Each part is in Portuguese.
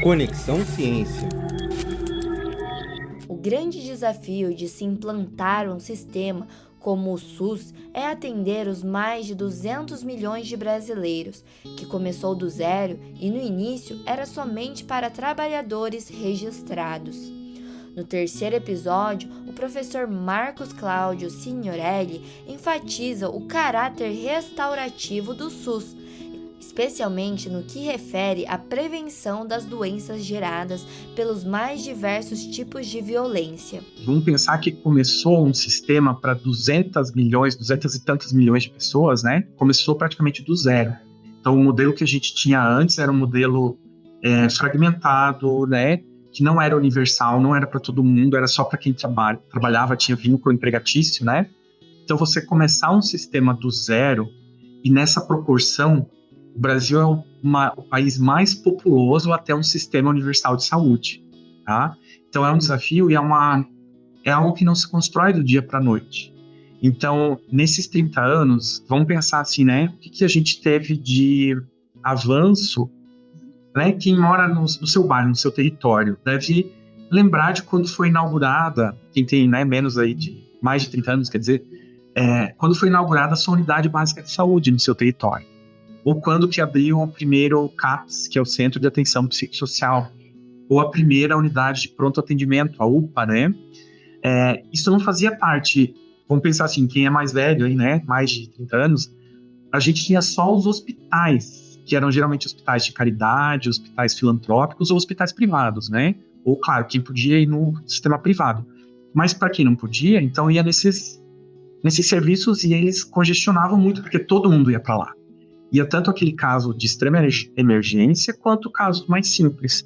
Conexão Ciência. O grande desafio de se implantar um sistema como o SUS é atender os mais de 200 milhões de brasileiros, que começou do zero e no início era somente para trabalhadores registrados. No terceiro episódio, o professor Marcos Cláudio Signorelli enfatiza o caráter restaurativo do SUS, especialmente no que refere à prevenção das doenças geradas pelos mais diversos tipos de violência. Vamos pensar que começou um sistema para 200 e tantos milhões de pessoas, né? Começou praticamente do zero. Então, o modelo que a gente tinha antes era um modelo fragmentado, né? Que não era universal, não era para todo mundo, era só para quem trabalhava, tinha vínculo empregatício, né? Então, você começar um sistema do zero e nessa proporção, o Brasil é o país mais populoso até um sistema universal de saúde, tá? Então, é um desafio e é algo que não se constrói do dia para a noite. Então, nesses 30 anos, vamos pensar assim, né? O que a gente teve de avanço, né? Quem mora no seu bairro, no seu território, deve lembrar de quando foi inaugurada, quem tem, né, menos aí de mais de 30 anos, quer dizer, quando foi inaugurada a sua unidade básica de saúde no seu território. Ou quando que abriu o primeiro CAPS, que é o Centro de Atenção Psicossocial, ou a primeira unidade de pronto atendimento, a UPA, né? Isso não fazia parte, vamos pensar assim, quem é mais velho aí, né, mais de 30 anos, a gente tinha só os hospitais, que eram geralmente hospitais de caridade, hospitais filantrópicos ou hospitais privados, né? Ou, claro, quem podia ir no sistema privado. Mas para quem não podia, então ia nesses serviços e eles congestionavam muito, porque todo mundo ia para lá. Ia tanto aquele caso de extrema emergência, quanto casos mais simples.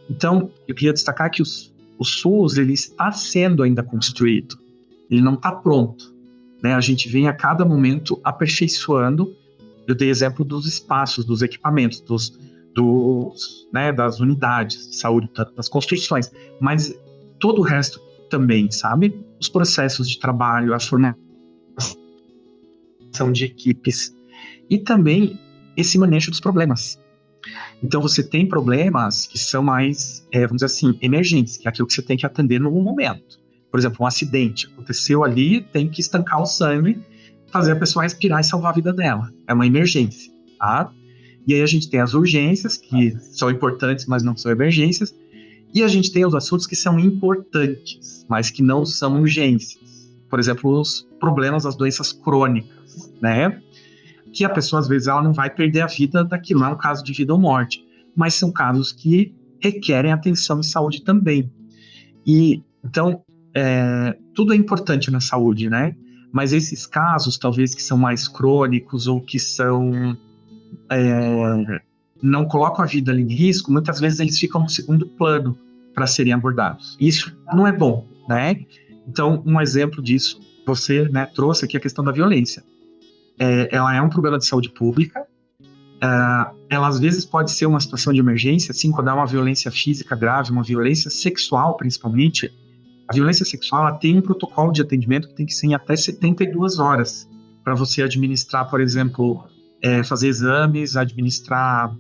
Então, eu queria destacar que o SUS ele está sendo ainda construído. Ele não está pronto, né? A gente vem a cada momento aperfeiçoando. Eu dei exemplo dos espaços, dos equipamentos, das unidades de saúde, das construções, mas todo o resto também, sabe? Os processos de trabalho, a formação de equipes e também esse manejo dos problemas. Então você tem problemas que são mais, vamos dizer assim, emergentes, que é aquilo que você tem que atender no momento. Por exemplo, um acidente aconteceu ali, tem que estancar o sangue, fazer a pessoa respirar e salvar a vida dela. É uma emergência, tá? E aí a gente tem as urgências, que são importantes, mas não são emergências. E a gente tem os assuntos que são importantes, mas que não são urgências. Por exemplo, os problemas das doenças crônicas, né? Que a pessoa, às vezes, ela não vai perder a vida daquilo, não é um caso de vida ou morte. Mas são casos que requerem atenção e saúde também. E, então, tudo é importante na saúde, né? Mas esses casos, talvez, que são mais crônicos ou que não colocam a vida ali em risco, muitas vezes eles ficam no segundo plano para serem abordados. Isso não é bom, né? Então, um exemplo disso, você, né, trouxe aqui a questão da violência. Ela é um problema de saúde pública. Ela, às vezes, pode ser uma situação de emergência, assim, quando é uma violência física grave, uma violência sexual, principalmente. A violência sexual ela tem um protocolo de atendimento que tem que ser em até 72 horas para você administrar, por exemplo, fazer exames, administrar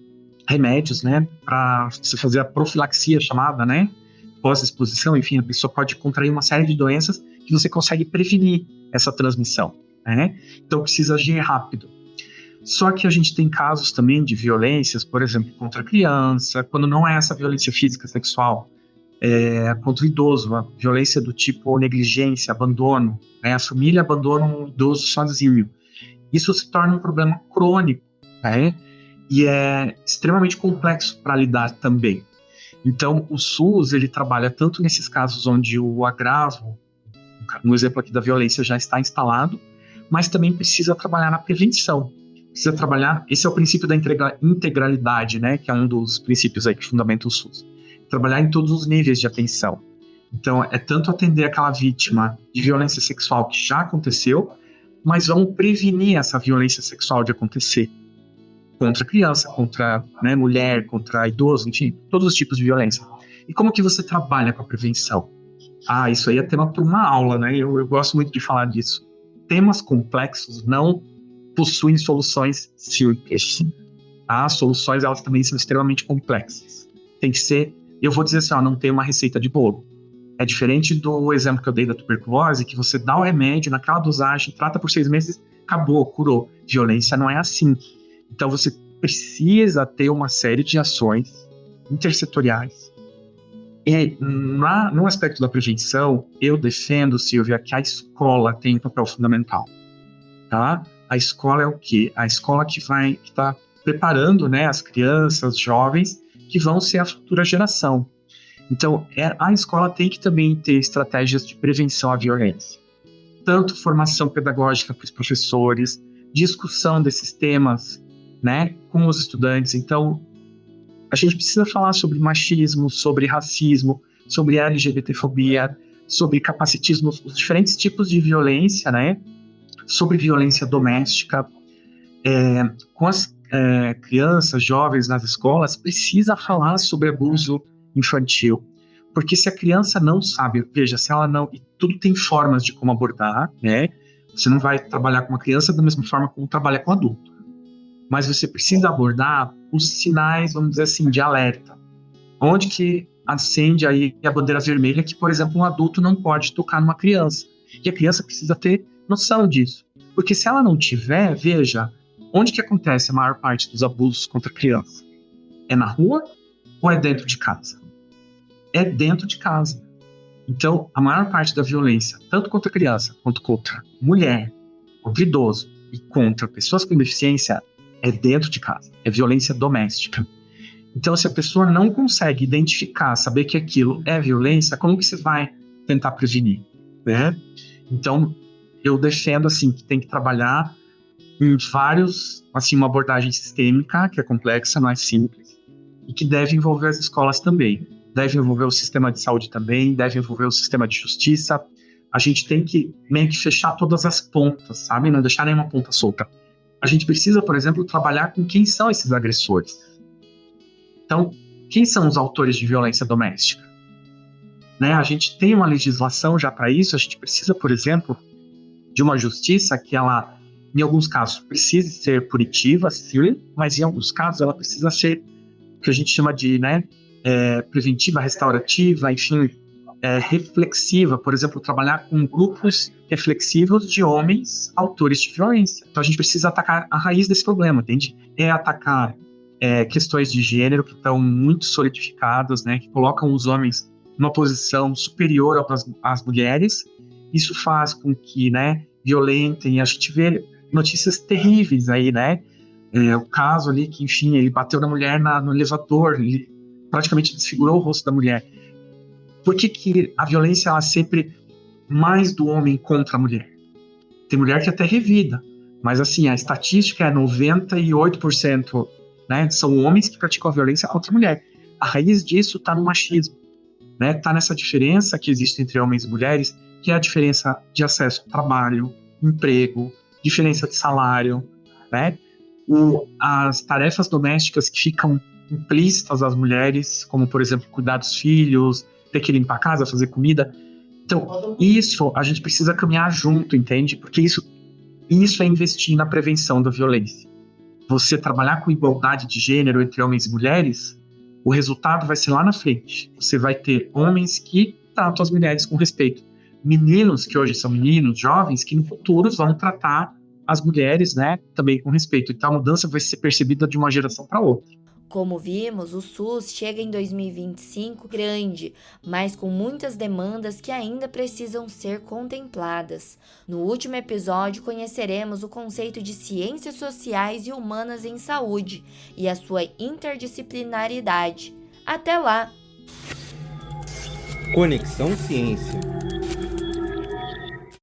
remédios, né, para você fazer a profilaxia chamada, né, pós-exposição, enfim, a pessoa pode contrair uma série de doenças que você consegue prevenir essa transmissão, né, então precisa agir rápido. Só que a gente tem casos também de violências, por exemplo, contra a criança, quando não é essa violência física sexual, contra o idoso, a violência do tipo negligência, abandono, né? A família abandona um idoso sozinho. Isso se torna um problema crônico, né? E é extremamente complexo para lidar também. Então, o SUS ele trabalha tanto nesses casos onde o agravo, no exemplo aqui da violência, já está instalado, mas também precisa trabalhar na prevenção. Precisa trabalhar, esse é o princípio da integralidade, né? Que é um dos princípios aí que fundamenta o SUS. Trabalhar em todos os níveis de atenção. Então, é tanto atender aquela vítima de violência sexual que já aconteceu, mas vamos prevenir essa violência sexual de acontecer contra criança, contra, né, mulher, contra idoso, enfim, todos os tipos de violência. E como que você trabalha com a prevenção? Isso aí é tema para uma aula, né? Eu gosto muito de falar disso. Temas complexos não possuem soluções simples. As soluções, elas também são extremamente complexas. Tem que ser, eu vou dizer assim, ó, não tem uma receita de bolo. É diferente do exemplo que eu dei da tuberculose, que você dá o remédio naquela dosagem, trata por 6 meses, acabou, curou. Violência não é assim. Então você precisa ter uma série de ações intersetoriais. E no aspecto da prevenção, eu defendo, Silvia, que a escola tem um papel fundamental. Tá? A escola é o quê? A escola que está preparando, né, as crianças, jovens, que vão ser a futura geração. Então, a escola tem que também ter estratégias de prevenção à violência. Tanto formação pedagógica para os professores, discussão desses temas, né, com os estudantes. Então, a gente precisa falar sobre machismo, sobre racismo, sobre LGBTfobia, sobre capacitismo, os diferentes tipos de violência, né, sobre violência doméstica. Com as crianças, jovens nas escolas, precisa falar sobre abuso infantil, porque se a criança não sabe, veja, se ela não, e tudo tem formas de como abordar, né, você não vai trabalhar com uma criança da mesma forma como trabalha com adulto, mas você precisa abordar os sinais, vamos dizer assim, de alerta, onde que acende aí a bandeira vermelha que, por exemplo, um adulto não pode tocar numa criança, e a criança precisa ter noção disso, porque se ela não tiver, veja, onde que acontece a maior parte dos abusos contra a criança? É na rua ou é dentro de casa? É dentro de casa. Então, a maior parte da violência, tanto contra criança, quanto contra mulher, contra idoso e contra pessoas com deficiência, é dentro de casa. É violência doméstica. Então, se a pessoa não consegue identificar, saber que aquilo é violência, como que você vai tentar prevenir? Né? Então, eu defendo assim, que tem que trabalhar em vários, assim, uma abordagem sistêmica, que é complexa, não é simples, e que deve envolver as escolas também. Deve envolver o sistema de saúde também, deve envolver o sistema de justiça. A gente tem que meio que fechar todas as pontas, sabe? Não deixar nenhuma ponta solta. A gente precisa, por exemplo, trabalhar com quem são esses agressores. Então, quem são os autores de violência doméstica? Né? A gente tem uma legislação já para isso, a gente precisa, por exemplo, de uma justiça que ela, em alguns casos, precise ser punitiva, sim, mas em alguns casos ela precisa ser o que a gente chama de, né, preventiva, restaurativa, enfim, reflexiva, por exemplo, trabalhar com grupos reflexivos de homens autores de violência. Então a gente precisa atacar a raiz desse problema, entende? Atacar questões de gênero que estão muito solidificadas, né, que colocam os homens numa posição superior às mulheres. Isso faz com que, né, violentem. A gente vê notícias terríveis aí, né? O caso ali que, enfim, ele bateu na mulher no elevador, ele praticamente desfigurou o rosto da mulher. Por que a violência ela é sempre mais do homem contra a mulher? Tem mulher que até revida, mas assim, a estatística é 98%, né, são homens que praticam a violência contra a mulher. A raiz disso está no machismo, né? Está nessa diferença que existe entre homens e mulheres, que é a diferença de acesso ao trabalho, emprego, diferença de salário, né? As tarefas domésticas que ficam implícitas às mulheres, como, por exemplo, cuidar dos filhos, ter que limpar a casa, fazer comida. Então, isso a gente precisa caminhar junto, entende? Porque isso é investir na prevenção da violência. Você trabalhar com igualdade de gênero entre homens e mulheres, o resultado vai ser lá na frente. Você vai ter homens que tratam as mulheres com respeito. Meninos que hoje são meninos, jovens, que no futuro vão tratar as mulheres, né, também com respeito. Então a mudança vai ser percebida de uma geração para outra. Como vimos, o SUS chega em 2025 grande, mas com muitas demandas que ainda precisam ser contempladas. No último episódio, conheceremos o conceito de ciências sociais e humanas em saúde e a sua interdisciplinaridade. Até lá! Conexão Ciência.